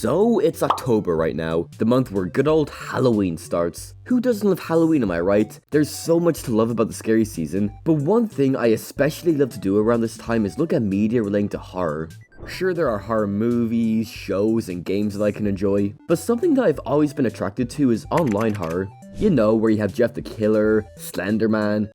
So it's October right now, the month where good old Halloween starts. Who doesn't love Halloween, am I right? There's so much to love about the scary season, but one thing I especially love to do around this time is look at media relating to horror. Sure, there are horror movies, shows, and games that I can enjoy, but something that I've always been attracted to is online horror. You know, where you have Jeff the Killer, Slenderman,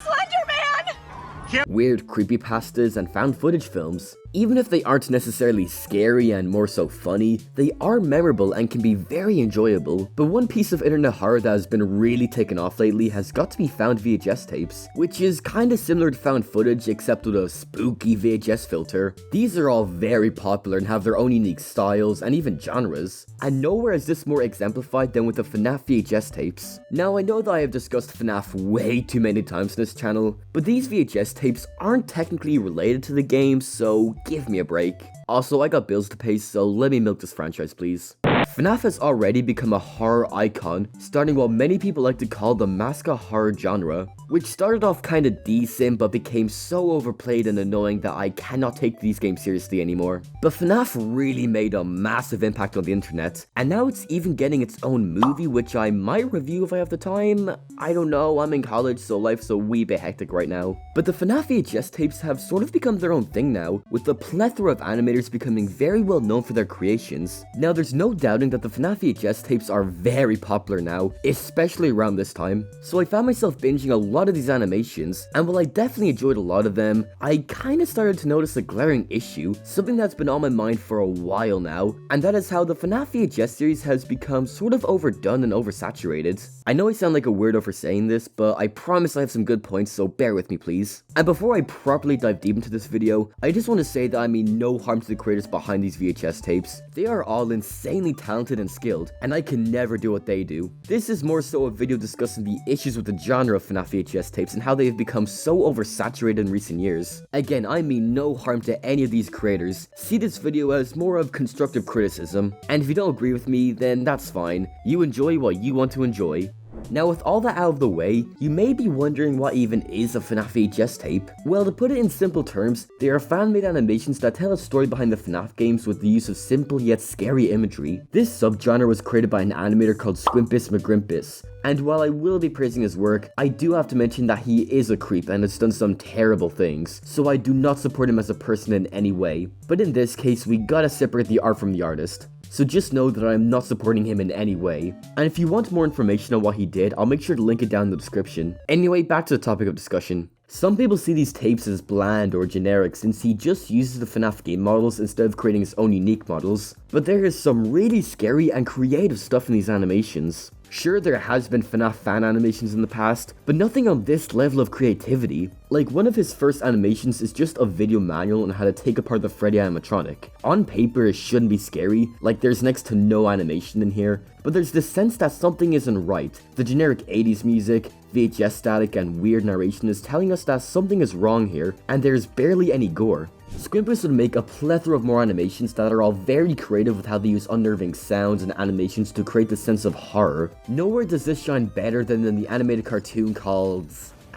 weird creepypastas, and found footage films. Even if they aren't necessarily scary and more so funny, they are memorable and can be very enjoyable. But one piece of internet horror that has been really taken off lately has got to be found VHS tapes, which is kinda similar to found footage except with a spooky VHS filter. These are all very popular and have their own unique styles and even genres, and nowhere is this more exemplified than with the FNAF VHS tapes. Now I know that I have discussed FNAF way too many times on this channel, but these VHS tapes aren't technically related to the game, so give me a break. Also, I got bills to pay, so let me milk this franchise, please. FNAF has already become a horror icon, starting what many people like to call the mascot horror genre, which started off kinda decent but became so overplayed and annoying that I cannot take these games seriously anymore. But FNAF really made a massive impact on the internet, and now it's even getting its own movie, which I might review if I have the time. I don't know, I'm in college, so life's a wee bit hectic right now. But the FNAF VHS tapes have sort of become their own thing now, with the plethora of animators becoming very well known for their creations. Now there's no doubting that the FNAF VHS tapes are very popular now, especially around this time. So I found myself binging a lot of these animations, and while I definitely enjoyed a lot of them, I kinda started to notice a glaring issue, something that's been on my mind for a while now, and that is how the FNAF VHS series has become sort of overdone and oversaturated. I know I sound like a weirdo for saying this, but I promise I have some good points, so bear with me please. And before I properly dive deep into this video, I just want to say that I mean no harm to the creators behind these VHS tapes. They are all insanely talented and skilled, and I can never do what they do. This is more so a video discussing the issues with the genre of FNAF VHS tapes and how they have become so oversaturated in recent years. Again, I mean no harm to any of these creators. See this video as more of constructive criticism, and if you don't agree with me, then that's fine. You enjoy what you want to enjoy. Now with all that out of the way, you may be wondering what even is a FNAF VHS tape. Well, to put it in simple terms, they are fan-made animations that tell a story behind the FNAF games with the use of simple yet scary imagery. This subgenre was created by an animator called Squimpus mcgrimpus, and while I will be praising his work, I do have to mention that he is a creep and has done some terrible things, so I do not support him as a person in any way. But in this case, we gotta separate the art from the artist. So just know that I am not supporting him in any way. And if you want more information on what he did, I'll make sure to link it down in the description. Anyway, back to the topic of discussion. Some people see these tapes as bland or generic since he just uses the FNAF game models instead of creating his own unique models. But there is some really scary and creative stuff in these animations. Sure, there has been FNAF fan animations in the past, but nothing on this level of creativity. Like, one of his first animations is just a video manual on how to take apart the Freddy animatronic. On paper, it shouldn't be scary, like there's next to no animation in here, but there's this sense that something isn't right. The generic 80s music, VHS static, and weird narration is telling us that something is wrong here, and there's barely any gore. Squimpus would make a plethora of more animations that are all very creative with how they use unnerving sounds and animations to create the sense of horror. Nowhere does this shine better than in the animated cartoon called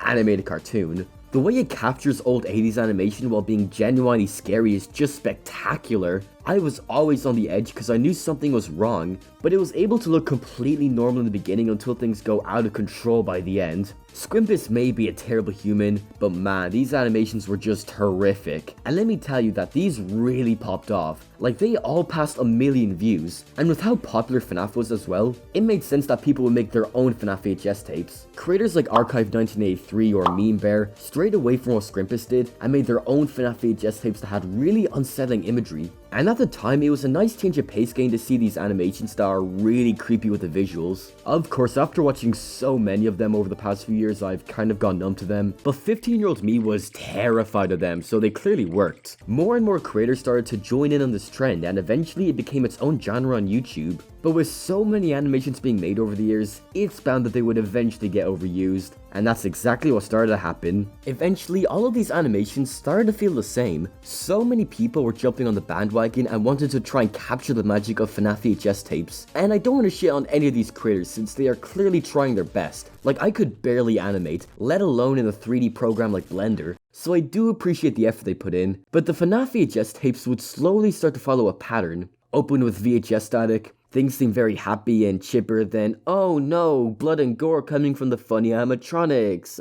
Animated Cartoon. The way it captures old 80s animation while being genuinely scary is just spectacular. I was always on the edge because I knew something was wrong, but it was able to look completely normal in the beginning until things go out of control by the end. Squimpus may be a terrible human, but man, these animations were just horrific. And let me tell you that these really popped off. Like, they all passed 1 million views. And with how popular FNAF was as well, it made sense that people would make their own FNAF VHS tapes. Creators like Archive 1983 or Meme Bear strayed away from what Squimpus did and made their own FNAF VHS tapes that had really unsettling imagery. And at the time, it was a nice change of pace getting to see these animations that are really creepy with the visuals. Of course, after watching so many of them over the past few years, I've kind of gone numb to them, but 15-year-old me was terrified of them, so they clearly worked. More and more creators started to join in on this trend, and eventually it became its own genre on YouTube. But with so many animations being made over the years, it's bound that they would eventually get overused, and that's exactly what started to happen. Eventually, all of these animations started to feel the same. So many people were jumping on the bandwagon and wanted to try and capture the magic of FNAF VHS tapes. And I don't want to shit on any of these creators since they are clearly trying their best. Like, I could barely animate, let alone in a 3D program like Blender. So I do appreciate the effort they put in, but the FNAF VHS tapes would slowly start to follow a pattern. open with VHS static. Things seem very happy and chipper, then oh no, blood and gore coming from the funny animatronics.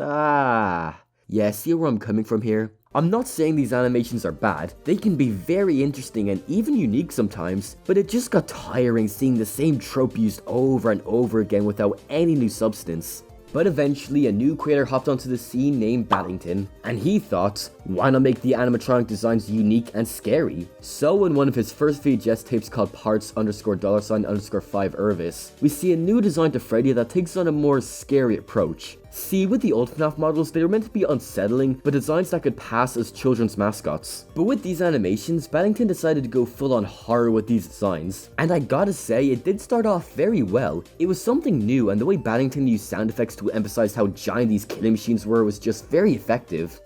Yeah, see where I'm coming from here? I'm not saying these animations are bad, they can be very interesting and even unique sometimes, but it just got tiring seeing the same trope used over and over again without any new substance. But eventually a new creator hopped onto the scene named Battington, and he thought, why not make the animatronic designs unique and scary? So in one of his first VHS tapes called parts_$5 Irvis, we see a new design to Freddy that takes on a more scary approach. See, with the old FNAF models, they were meant to be unsettling, but designs that could pass as children's mascots. But with these animations, Battington decided to go full on horror with these designs. And I gotta say, it did start off very well. It was something new, and the way Battington used sound effects to emphasize how giant these killing machines were was just very effective.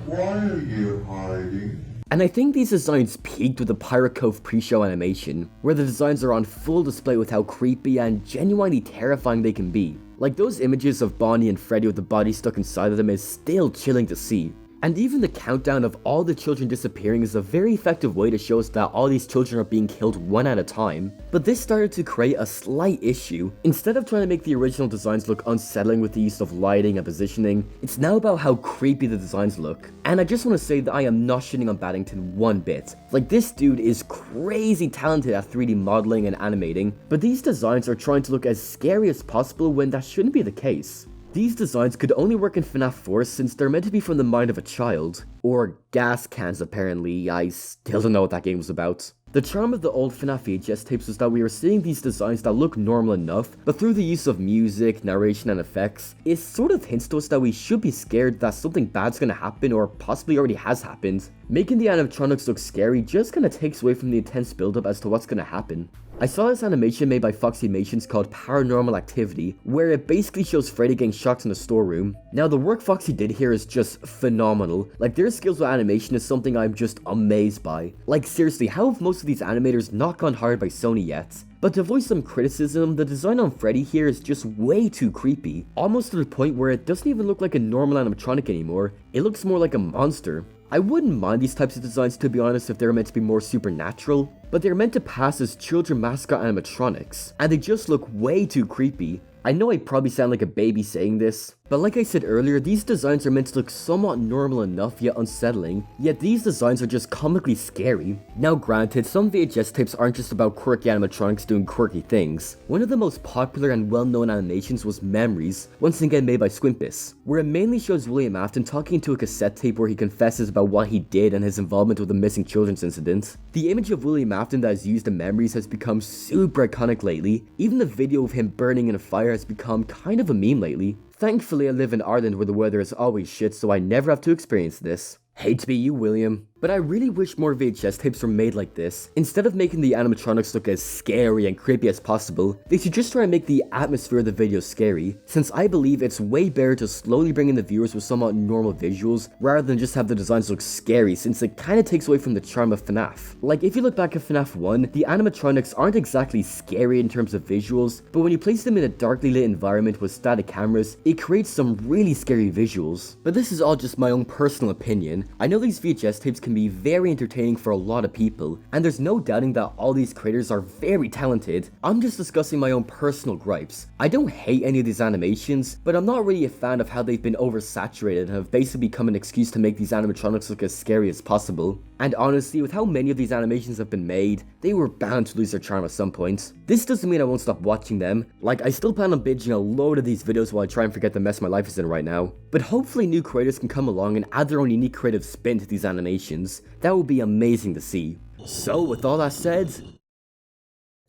Why are you hiding? And I think these designs peaked with the Pyro Co pre-show animation, where the designs are on full display with how creepy and genuinely terrifying they can be. Like those images of Bonnie and Freddy with the body stuck inside of them is still chilling to see. And even the countdown of all the children disappearing is a very effective way to show us that all these children are being killed one at a time. But this started to create a slight issue. Instead of trying to make the original designs look unsettling with the use of lighting and positioning, it's now about how creepy the designs look. And I just want to say that I am not shitting on Battington one bit. Like, this dude is crazy talented at 3D modeling and animating, but these designs are trying to look as scary as possible when that shouldn't be the case. These designs could only work in FNAF 4 since they're meant to be from the mind of a child. Or gas cans apparently, I still don't know what that game was about. The charm of the old FNAF VHS tapes was that we were seeing these designs that look normal enough, but through the use of music, narration and effects, it sort of hints to us that we should be scared that something bad's gonna happen or possibly already has happened. Making the animatronics look scary just kinda takes away from the intense build-up as to what's gonna happen. I saw this animation made by Foxymations called Paranormal Activity, where it basically shows Freddy getting shocked in a storeroom. Now the work Foxy did here is just phenomenal. Like, their skills with animation is something I'm just amazed by. Like, seriously, how have most of these animators not gone hired by Sony yet? But to voice some criticism, the design on Freddy here is just way too creepy. Almost to the point where it doesn't even look like a normal animatronic anymore, it looks more like a monster. I wouldn't mind these types of designs to be honest if they were meant to be more supernatural, but they're meant to pass as children mascot animatronics, and they just look way too creepy. I know I probably sound like a baby saying this, but like I said earlier, these designs are meant to look somewhat normal enough yet unsettling, yet these designs are just comically scary. Now granted, some VHS tapes aren't just about quirky animatronics doing quirky things. One of the most popular and well-known animations was Memories, once again made by Squimpus, where it mainly shows William Afton talking to a cassette tape where he confesses about what he did and his involvement with the missing children's incident. The image of William Afton that is used in Memories has become super iconic lately. Even the video of him burning in a fire has become kind of a meme lately. Thankfully I live in Ireland where the weather is always shit, so I never have to experience this. Hate to be you, William. But I really wish more VHS tapes were made like this. Instead of making the animatronics look as scary and creepy as possible, they should just try and make the atmosphere of the video scary, since I believe it's way better to slowly bring in the viewers with somewhat normal visuals, rather than just have the designs look scary, since it kinda takes away from the charm of FNAF. Like, if you look back at FNAF 1, the animatronics aren't exactly scary in terms of visuals, but when you place them in a darkly lit environment with static cameras, it creates some really scary visuals. But this is all just my own personal opinion. I know these VHS tapes can be very entertaining for a lot of people, and there's no doubting that all these creators are very talented. I'm just discussing my own personal gripes. I don't hate any of these animations, but I'm not really a fan of how they've been oversaturated and have basically become an excuse to make these animatronics look as scary as possible. And honestly, with how many of these animations have been made, they were bound to lose their charm at some point. This doesn't mean I won't stop watching them. Like, I still plan on binging a load of these videos while I try and forget the mess my life is in right now. But hopefully new creators can come along and add their own unique creative spin to these animations. That would be amazing to see. So with all that said,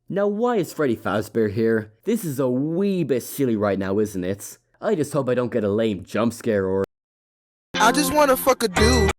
now why is Freddy Fazbear here? This is a wee bit silly right now, isn't it? I just hope I don't get a lame jump scare or I just wanna fuck a dude.